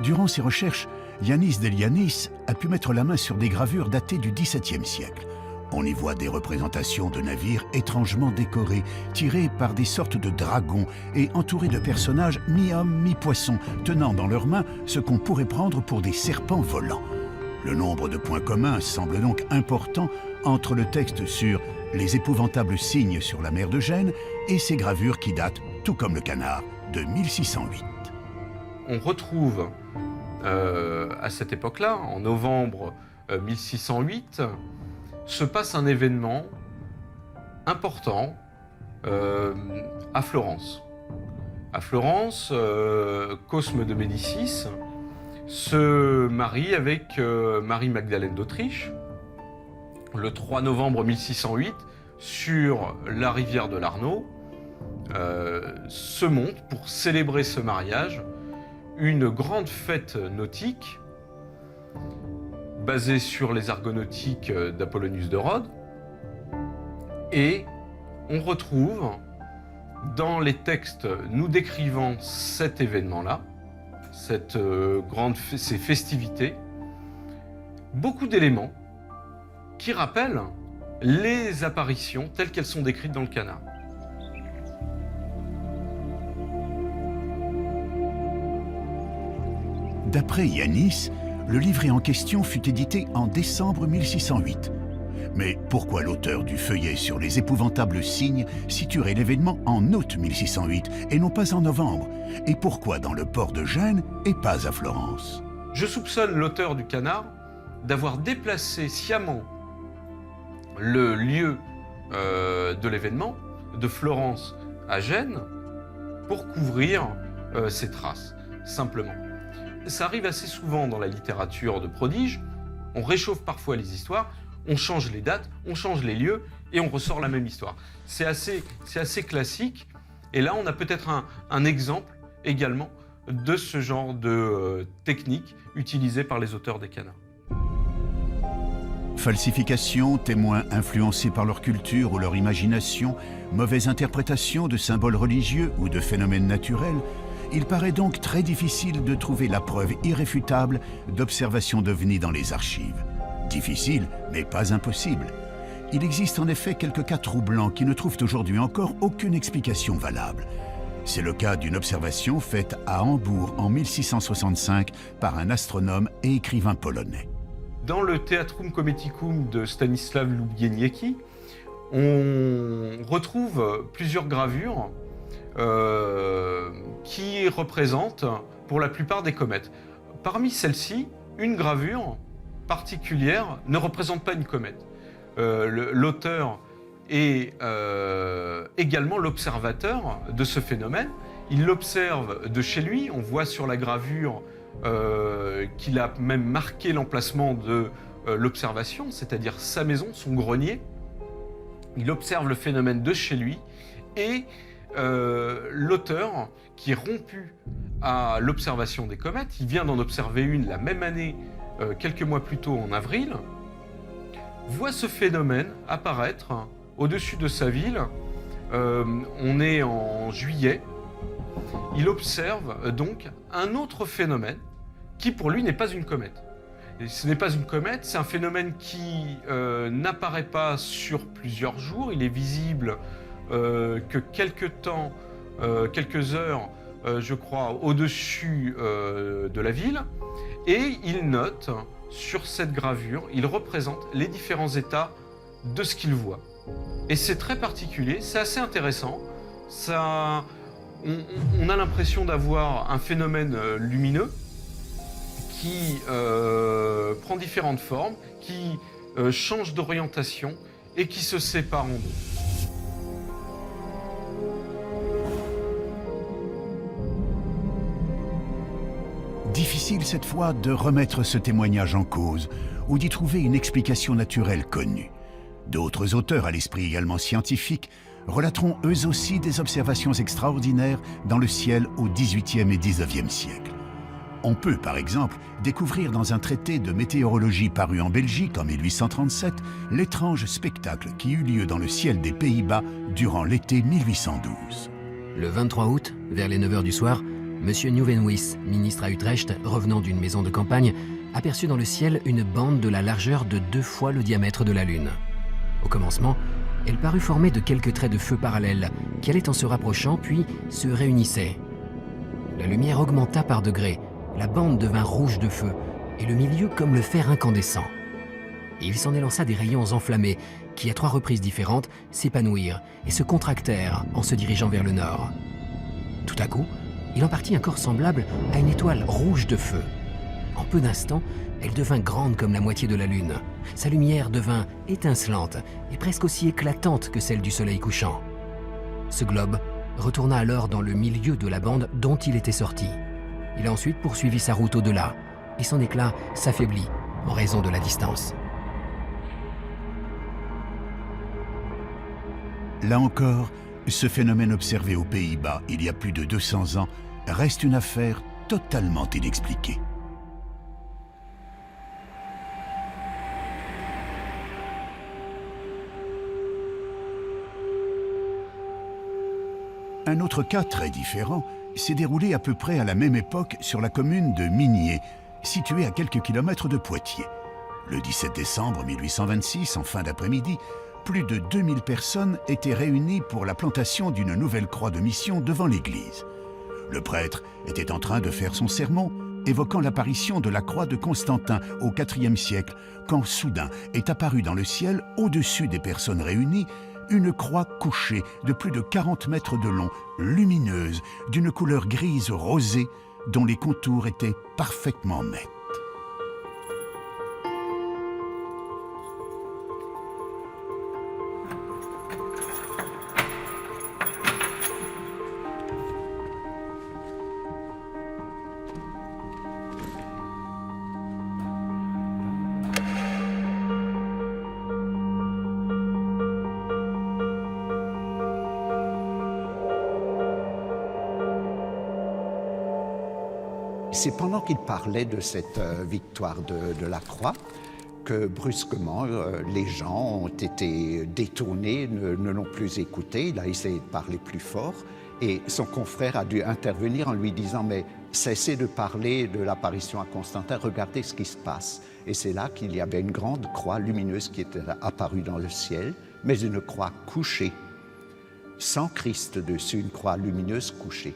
A: Durant ses recherches, Yannis Delianis a pu mettre la main sur des gravures datées du XVIIe siècle. On y voit des représentations de navires étrangement décorés, tirés par des sortes de dragons et entourés de personnages mi-hommes, mi-poissons, tenant dans leurs mains ce qu'on pourrait prendre pour des serpents volants. Le nombre de points communs semble donc important entre le texte sur les épouvantables signes sur la mer de Gênes et ces gravures qui datent, tout comme le canard, de 1608.
L: On retrouve à cette époque-là, en novembre 1608, se passe un événement important à Florence. À Florence, Cosme de Médicis se marie avec Marie-Magdalène d'Autriche le 3 novembre 1608 sur la rivière de l'Arno. Se monte pour célébrer ce mariage une grande fête nautique basée sur les argonautiques d'Apollonius de Rhodes. Et on retrouve dans les textes nous décrivant cet événement-là, ces festivités, beaucoup d'éléments qui rappellent les apparitions telles qu'elles sont décrites dans le canard.
A: D'après Yannis, le livret en question fut édité en décembre 1608. Mais pourquoi l'auteur du feuillet sur les épouvantables signes situerait l'événement en août 1608 et non pas en novembre? Et pourquoi dans le port de Gênes et pas à Florence?
L: Je soupçonne l'auteur du canard d'avoir déplacé sciemment le lieu de l'événement de Florence à Gênes pour couvrir ses traces, simplement. Ça arrive assez souvent dans la littérature de prodige, on réchauffe parfois les histoires, on change les dates, on change les lieux et on ressort la même histoire. C'est assez classique, et là on a peut-être un exemple également de ce genre de technique utilisée par les auteurs des canards.
A: Falsification, témoins influencés par leur culture ou leur imagination, mauvaise interprétation de symboles religieux ou de phénomènes naturels, il paraît donc très difficile de trouver la preuve irréfutable d'observations d'ovnis dans les archives. Difficile, mais pas impossible. Il existe en effet quelques cas troublants qui ne trouvent aujourd'hui encore aucune explication valable. C'est le cas d'une observation faite à Hambourg en 1665 par un astronome et écrivain polonais.
L: Dans le Theatrum Cometicum de Stanisław Lubieniecki, on retrouve plusieurs gravures qui représentent pour la plupart des comètes. Parmi celles-ci, une gravure particulière ne représente pas une comète. L'auteur est également l'observateur de ce phénomène. Il l'observe de chez lui. On voit sur la gravure qu'il a même marqué l'emplacement de l'observation, c'est-à-dire sa maison, son grenier. Il observe le phénomène de chez lui et l'auteur, qui est rompu à l'observation des comètes, il vient d'en observer une la même année, quelques mois plus tôt en avril, voit ce phénomène apparaître au-dessus de sa ville on est en juillet. Il observe donc un autre phénomène qui pour lui n'est pas une comète. Et ce n'est pas une comète, c'est un phénomène qui n'apparaît pas sur plusieurs jours. Il est visible que quelques temps, quelques heures, je crois, au-dessus de la ville. Et il note sur cette gravure, il représente les différents états de ce qu'il voit. Et c'est très particulier, c'est assez intéressant. Ça, on a l'impression d'avoir un phénomène lumineux qui prend différentes formes, qui change d'orientation et qui se sépare en deux.
A: Difficile cette fois de remettre ce témoignage en cause ou d'y trouver une explication naturelle connue. D'autres auteurs à l'esprit également scientifique relateront eux aussi des observations extraordinaires dans le ciel au XVIIIe et XIXe siècle. On peut, par exemple, découvrir dans un traité de météorologie paru en Belgique en 1837 l'étrange spectacle qui eut lieu dans le ciel des Pays-Bas durant l'été 1812.
F: Le 23 août, vers les 9h du soir, M. Nieuwenhuis, ministre à Utrecht, revenant d'une maison de campagne, aperçut dans le ciel une bande de la largeur de 2 fois le diamètre de la Lune. Au commencement, elle parut formée de quelques traits de feu parallèles qui allaient en se rapprochant puis se réunissaient. La lumière augmenta par degrés, la bande devint rouge de feu et le milieu comme le fer incandescent. Et il s'en élança des rayons enflammés qui, à 3 reprises différentes, s'épanouirent et se contractèrent en se dirigeant vers le nord. Tout à coup, il en partit un corps semblable à une étoile rouge de feu. En peu d'instants, elle devint grande comme la moitié de la Lune. Sa lumière devint étincelante et presque aussi éclatante que celle du soleil couchant. Ce globe retourna alors dans le milieu de la bande dont il était sorti. Il a ensuite poursuivi sa route au-delà et son éclat s'affaiblit en raison de la distance.
A: Là encore, ce phénomène observé aux Pays-Bas il y a plus de 200 ans reste une affaire totalement inexpliquée. Un autre cas très différent s'est déroulé à peu près à la même époque sur la commune de Migné, située à quelques kilomètres de Poitiers. Le 17 décembre 1826, en fin d'après-midi, plus de 2000 personnes étaient réunies pour la plantation d'une nouvelle croix de mission devant l'église. Le prêtre était en train de faire son sermon, évoquant l'apparition de la croix de Constantin au IVe siècle, quand soudain est apparue dans le ciel, au-dessus des personnes réunies, une croix couchée de plus de 40 mètres de long, lumineuse, d'une couleur grise rosée, dont les contours étaient parfaitement nets.
M: C'est pendant qu'il parlait de cette victoire de la croix que brusquement les gens ont été détournés, ne l'ont plus écouté. Il a essayé de parler plus fort et son confrère a dû intervenir en lui disant « mais cessez de parler de l'apparition à Constantin, regardez ce qui se passe ». Et c'est là qu'il y avait une grande croix lumineuse qui était apparue dans le ciel, mais une croix couchée, sans Christ dessus, une croix lumineuse couchée.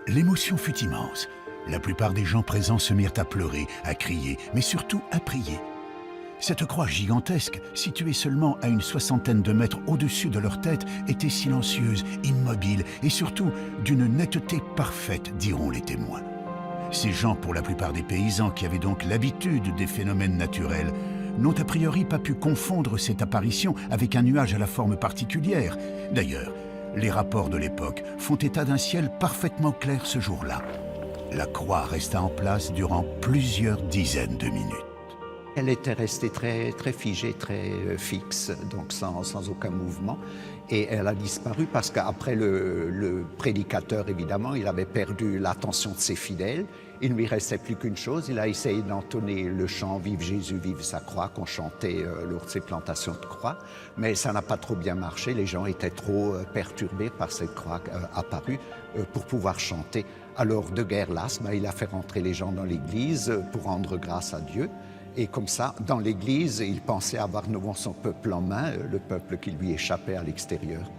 A: L'émotion fut immense. La plupart des gens présents se mirent à pleurer, à crier, mais surtout à prier. Cette croix gigantesque, située seulement à une 60aine de mètres au-dessus de leur tête, était silencieuse, immobile et surtout d'une netteté parfaite, diront les témoins. Ces gens, pour la plupart des paysans qui avaient donc l'habitude des phénomènes naturels, n'ont a priori pas pu confondre cette apparition avec un nuage à la forme particulière. D'ailleurs, les rapports de l'époque font état d'un ciel parfaitement clair ce jour-là. La croix resta en place durant plusieurs dizaines de minutes.
M: Elle était restée très, très figée, très fixe, donc sans aucun mouvement. Et elle a disparu parce qu'après le prédicateur, évidemment, il avait perdu l'attention de ses fidèles. Il ne lui restait plus qu'une chose, il a essayé d'entonner le chant « Vive Jésus, vive sa croix » qu'on chantait lors de ses plantations de croix, mais ça n'a pas trop bien marché, les gens étaient trop perturbés par cette croix apparue pour pouvoir chanter. Alors, de guerre lasse, il a fait rentrer les gens dans l'église pour rendre grâce à Dieu. Et comme ça, dans l'église, il pensait avoir de nouveau son peuple en main, le peuple qui lui échappait à l'extérieur.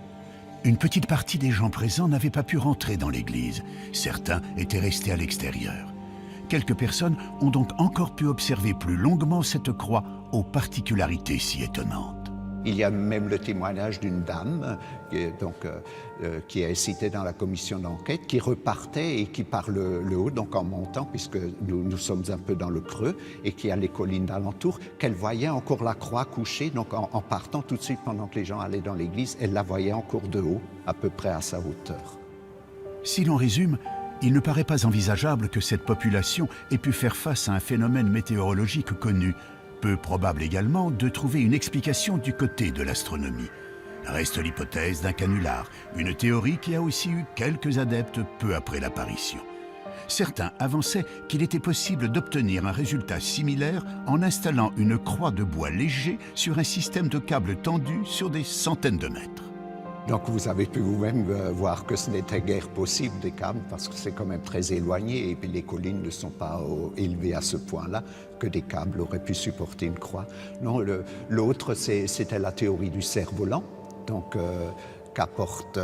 A: Une petite partie des gens présents n'avaient pas pu rentrer dans l'église. Certains étaient restés à l'extérieur. Quelques personnes ont donc encore pu observer plus longuement cette croix particularités si étonnantes.
M: Il y a même le témoignage d'une dame qui est citée dans la commission d'enquête, qui repartait et qui par le haut, donc en montant, puisque nous sommes un peu dans le creux, et qui a les collines d'alentour, qu'elle voyait encore la croix couchée, donc en partant tout de suite pendant que les gens allaient dans l'église, elle la voyait encore de haut, à peu près à sa hauteur.
A: Si l'on résume, il ne paraît pas envisageable que cette population ait pu faire face à un phénomène météorologique connu. Peu probable également de trouver une explication du côté de l'astronomie. Reste l'hypothèse d'un canular, une théorie qui a aussi eu quelques adeptes peu après l'apparition. Certains avançaient qu'il était possible d'obtenir un résultat similaire en installant une croix de bois léger sur un système de câbles tendus sur des centaines de mètres.
M: Donc vous avez pu vous-même voir que ce n'était guère possible des câbles parce que c'est quand même très éloigné et puis les collines ne sont pas élevées à ce point-là que des câbles auraient pu supporter une croix. Non, l'autre c'était la théorie du cerf-volant, donc qu'apporte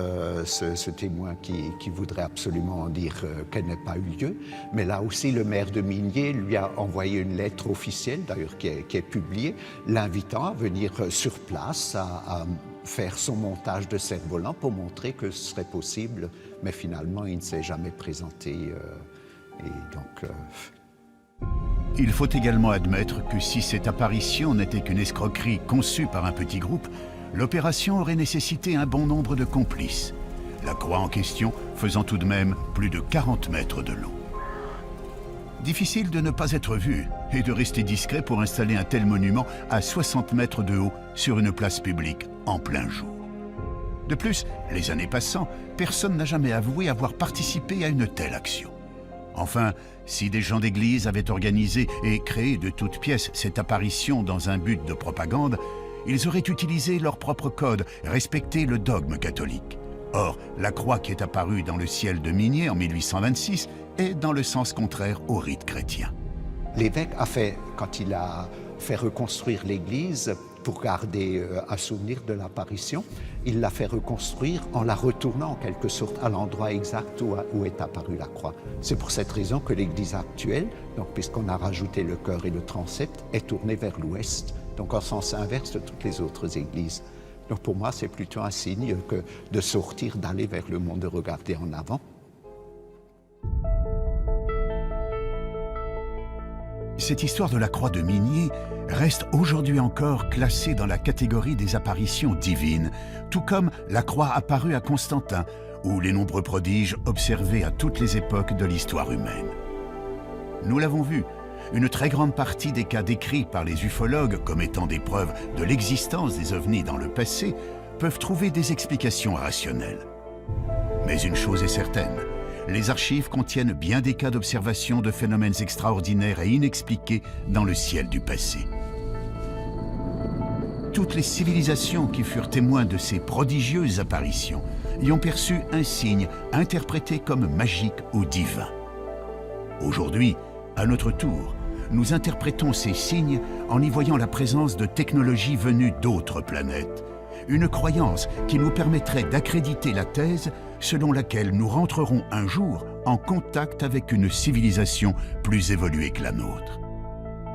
M: ce témoin qui voudrait absolument dire qu'elle n'ait pas eu lieu. Mais là aussi, le maire de Migné lui a envoyé une lettre officielle, d'ailleurs qui est publiée, l'invitant à venir sur place, à faire son montage de cerf-volant pour montrer que ce serait possible. Mais finalement, il ne s'est jamais présenté.
A: Il faut également admettre que si cette apparition n'était qu'une escroquerie conçue par un petit groupe, l'opération aurait nécessité un bon nombre de complices, la croix en question faisant tout de même plus de 40 mètres de long. Difficile de ne pas être vu et de rester discret pour installer un tel monument à 60 mètres de haut sur une place publique en plein jour. De plus, les années passant, personne n'a jamais avoué avoir participé à une telle action. Enfin, si des gens d'église avaient organisé et créé de toutes pièces cette apparition dans un but de propagande, ils auraient utilisé leur propre code, respecté le dogme catholique. Or, la croix qui est apparue dans le ciel de Migné en 1826 est dans le sens contraire au rite chrétien.
M: L'évêque a fait, quand il a fait reconstruire l'église pour garder un souvenir de l'apparition, il l'a fait reconstruire en la retournant en quelque sorte à l'endroit exact où est apparue la croix. C'est pour cette raison que l'église actuelle, donc puisqu'on a rajouté le chœur et le transept, est tournée vers l'ouest, donc en sens inverse de toutes les autres églises. Donc pour moi, c'est plutôt un signe que de sortir, d'aller vers le monde, de regarder en avant.
A: Cette histoire de la croix de Migné reste aujourd'hui encore classée dans la catégorie des apparitions divines, tout comme la croix apparue à Constantin ou les nombreux prodiges observés à toutes les époques de l'histoire humaine. Nous l'avons vu, une très grande partie des cas décrits par les ufologues comme étant des preuves de l'existence des ovnis dans le passé peuvent trouver des explications rationnelles. Mais une chose est certaine, les archives contiennent bien des cas d'observation de phénomènes extraordinaires et inexpliqués dans le ciel du passé. Toutes les civilisations qui furent témoins de ces prodigieuses apparitions y ont perçu un signe interprété comme magique ou divin. Aujourd'hui, à notre tour, nous interprétons ces signes en y voyant la présence de technologies venues d'autres planètes. Une croyance qui nous permettrait d'accréditer la thèse selon laquelle nous rentrerons un jour en contact avec une civilisation plus évoluée que la nôtre.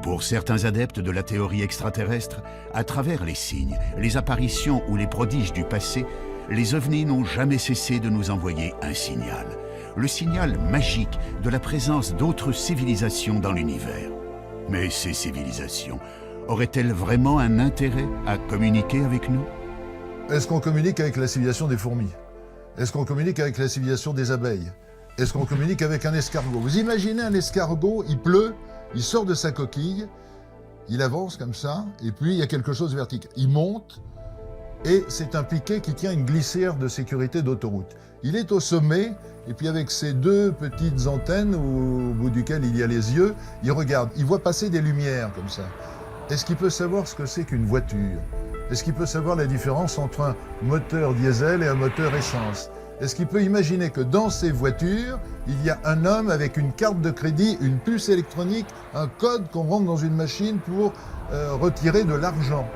A: Pour certains adeptes de la théorie extraterrestre, à travers les signes, les apparitions ou les prodiges du passé, les ovnis n'ont jamais cessé de nous envoyer un signal. Le signal magique de la présence d'autres civilisations dans l'univers. Mais ces civilisations auraient-elles vraiment un intérêt à communiquer avec nous ?
B: Est-ce qu'on communique avec la civilisation des fourmis? Est-ce qu'on communique avec la civilisation des abeilles? Est-ce qu'on communique avec un escargot? Vous imaginez un escargot, il pleut, il sort de sa coquille, Il avance comme ça, et puis il y a quelque chose de vertical. Il monte, et c'est un piquet qui tient une glissière de sécurité d'autoroute. Il est au sommet, et puis avec ses deux petites antennes au bout duquel il y a les yeux, il regarde, il voit passer des lumières comme ça. Est-ce qu'il peut savoir ce que c'est qu'une voiture? Est-ce qu'il peut savoir la différence entre un moteur diesel et un moteur essence? Est-ce qu'il peut imaginer que dans ces voitures, il y a un homme avec une carte de crédit, une puce électronique, un code qu'on rentre dans une machine pour retirer de l'argent?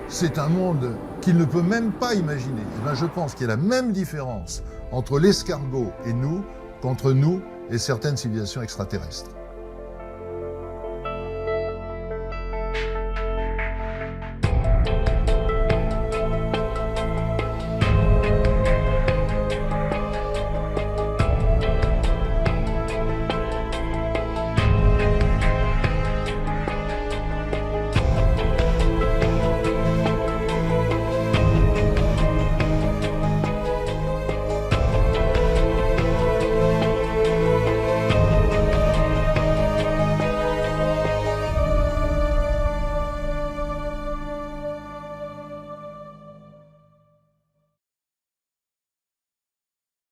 B: C'est un monde qu'il ne peut même pas imaginer. Eh bien, je pense qu'il y a la même différence entre l'escargot et nous qu'entre nous et certaines civilisations extraterrestres.